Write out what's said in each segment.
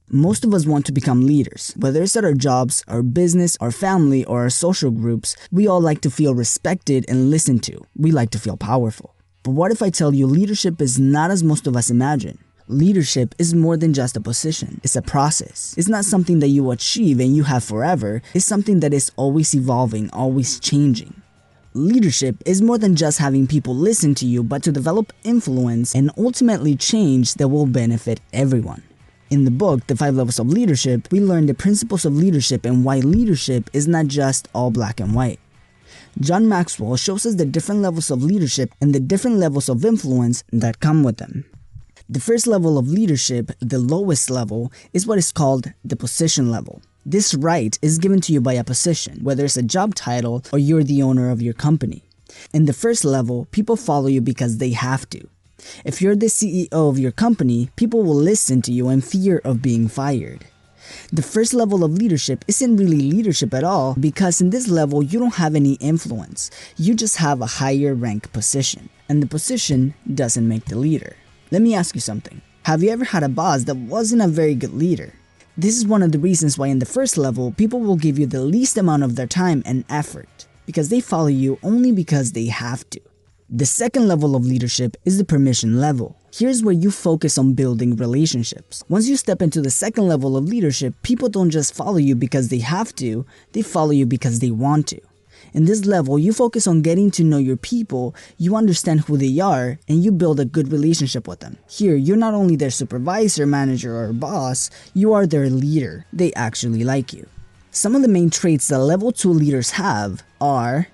Most of us want to become leaders. Whether it's at our jobs, our business, our family, or our social groups, we all like to feel respected and listened to. We like to feel powerful. But what if I tell you leadership is not as most of us imagine? Leadership is more than just a position. It's a process. It's not something that you achieve and you have forever. It's something that is always evolving, always changing. Leadership is more than just having people listen to you, but to develop influence and ultimately change that will benefit everyone. In the book, The 5 Levels of Leadership, we learn the principles of leadership and why leadership is not just all black and white. John Maxwell shows us the different levels of leadership and the different levels of influence that come with them. The first level of leadership, the lowest level, is what is called the position level. This right is given to you by a position, whether it's a job title or you're the owner of your company. In the first level, people follow you because they have to. If you're the CEO of your company, people will listen to you in fear of being fired. The first level of leadership isn't really leadership at all because in this level you don't have any influence. You just have a higher rank position, and the position doesn't make the leader. Let me ask you something. Have you ever had a boss that wasn't a very good leader? This is one of the reasons why in the first level people will give you the least amount of their time and effort because they follow you only because they have to. The second level of leadership is the permission level. Here's where you focus on building relationships. Once you step into the second level of leadership, people don't just follow you because they have to, they follow you because they want to. In this level, you focus on getting to know your people, you understand who they are, and you build a good relationship with them. Here, you're not only their supervisor, manager, or boss, you are their leader. They actually like you. Some of the main traits that level 2 leaders have are,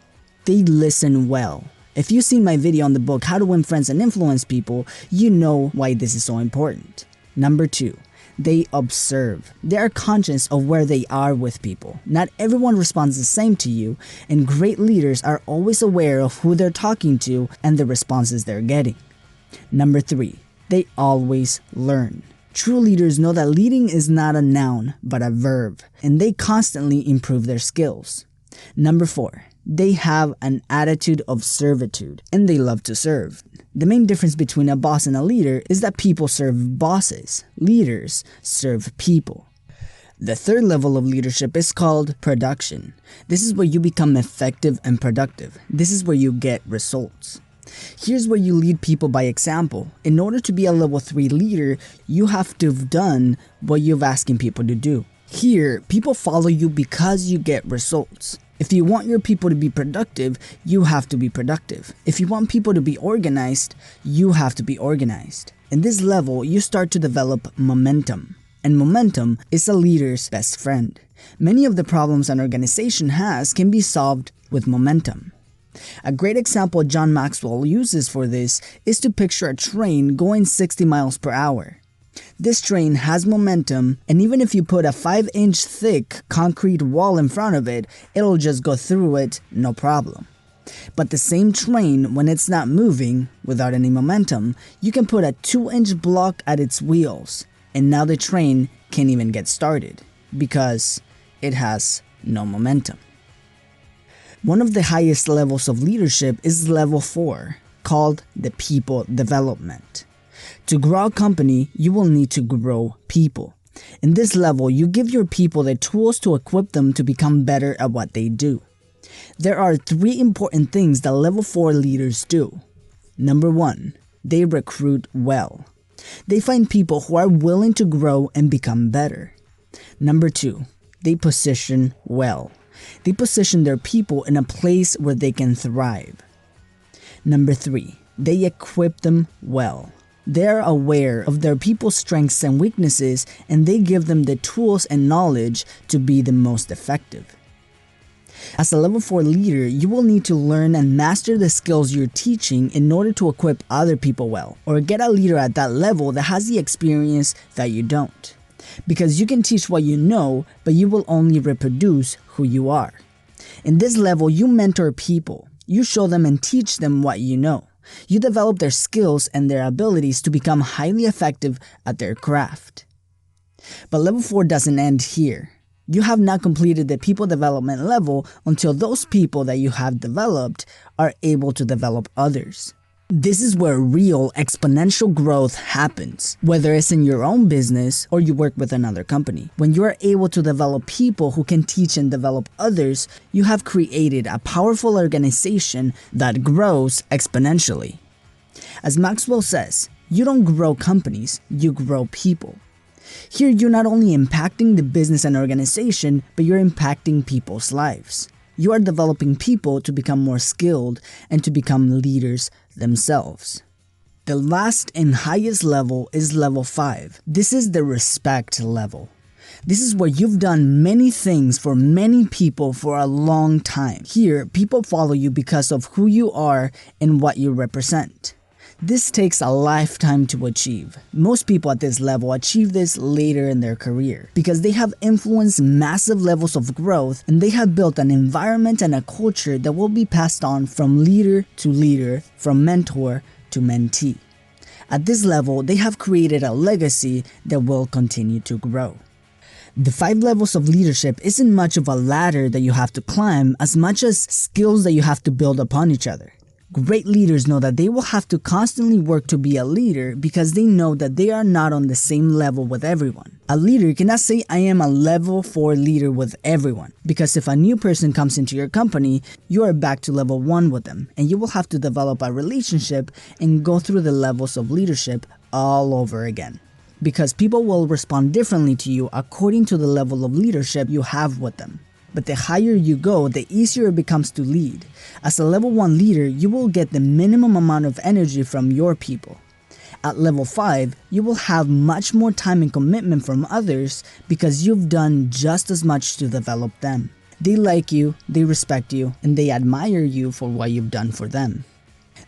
they listen well. If you've seen my video on the book How to Win Friends and Influence People, you know why this is so important. Number 2, they observe. They are conscious of where they are with people. Not everyone responds the same to you, and great leaders are always aware of who they're talking to and the responses they're getting. Number 3, they always learn. True leaders know that leading is not a noun, but a verb, and they constantly improve their skills. Number 4, they have an attitude of servitude, and they love to serve. The main difference between a boss and a leader is that people serve bosses. Leaders serve people. The third level of leadership is called production. This is where you become effective and productive. This is where you get results. Here's where you lead people by example. In order to be a level 3 leader, you have to have done what you're asking people to do. Here, people follow you because you get results. If you want your people to be productive, you have to be productive. If you want people to be organized, you have to be organized. In this level, you start to develop momentum. And momentum is a leader's best friend. Many of the problems an organization has can be solved with momentum. A great example John Maxwell uses for this is to picture a train going 60 miles per hour. This train has momentum, and even if you put a 5-inch thick concrete wall in front of it, it'll just go through it, no problem. But the same train, when it's not moving, without any momentum, you can put a 2-inch block at its wheels, and now the train can't even get started, because it has no momentum. One of the highest levels of leadership is level 4, called the people development. To grow a company, you will need to grow people. In this level, you give your people the tools to equip them to become better at what they do. There are 3 important things that level 4 leaders do. Number 1, they recruit well. They find people who are willing to grow and become better. Number 2, they position well. They position their people in a place where they can thrive. Number 3, they equip them well. They are aware of their people's strengths and weaknesses, and they give them the tools and knowledge to be the most effective. As a level 4 leader, you will need to learn and master the skills you're teaching in order to equip other people well, or get a leader at that level that has the experience that you don't. Because you can teach what you know, but you will only reproduce who you are. In this level, you mentor people. You show them and teach them what you know. You develop their skills and their abilities to become highly effective at their craft. But level 4 doesn't end here. You have not completed the people development level until those people that you have developed are able to develop others. This is where real exponential growth happens, whether it's in your own business or you work with another company. When you are able to develop people who can teach and develop others, you have created a powerful organization that grows exponentially. As Maxwell says, you don't grow companies, you grow people. Here, you're not only impacting the business and organization, but you're impacting people's lives. You are developing people to become more skilled and to become leaders themselves. The last and highest level is level 5. This is the respect level. This is where you've done many things for many people for a long time. Here, people follow you because of who you are and what you represent. This takes a lifetime to achieve. Most people at this level achieve this later in their career because they have influenced massive levels of growth and they have built an environment and a culture that will be passed on from leader to leader, from mentor to mentee. At this level, they have created a legacy that will continue to grow. The 5 levels of leadership isn't much of a ladder that you have to climb as much as skills that you have to build upon each other. Great leaders know that they will have to constantly work to be a leader because they know that they are not on the same level with everyone. A leader cannot say, I am a level 4 leader with everyone, because if a new person comes into your company, you are back to level 1 with them, and you will have to develop a relationship and go through the levels of leadership all over again. Because people will respond differently to you according to the level of leadership you have with them. But the higher you go, the easier it becomes to lead. As a level 1 leader, you will get the minimum amount of energy from your people. At level 5, you will have much more time and commitment from others because you've done just as much to develop them. They like you, they respect you, and they admire you for what you've done for them.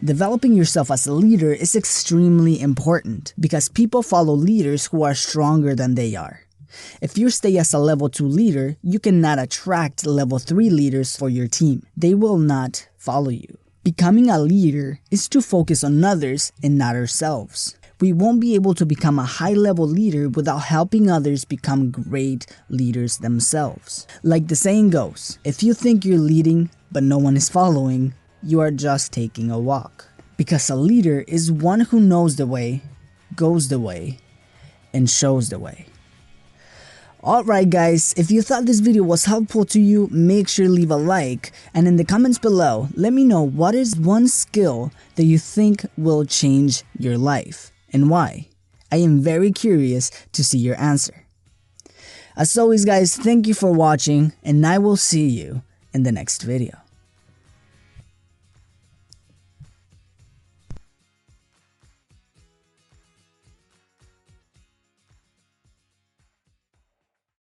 Developing yourself as a leader is extremely important because people follow leaders who are stronger than they are. If you stay as a level 2 leader, you cannot attract level 3 leaders for your team. They will not follow you. Becoming a leader is to focus on others and not ourselves. We won't be able to become a high-level leader without helping others become great leaders themselves. Like the saying goes, if you think you're leading but no one is following, you are just taking a walk. Because a leader is one who knows the way, goes the way, and shows the way. Alright guys, if you thought this video was helpful to you, make sure to leave a like, and in the comments below, let me know what is one skill that you think will change your life, and why. I am very curious to see your answer. As always guys, thank you for watching, and I will see you in the next video.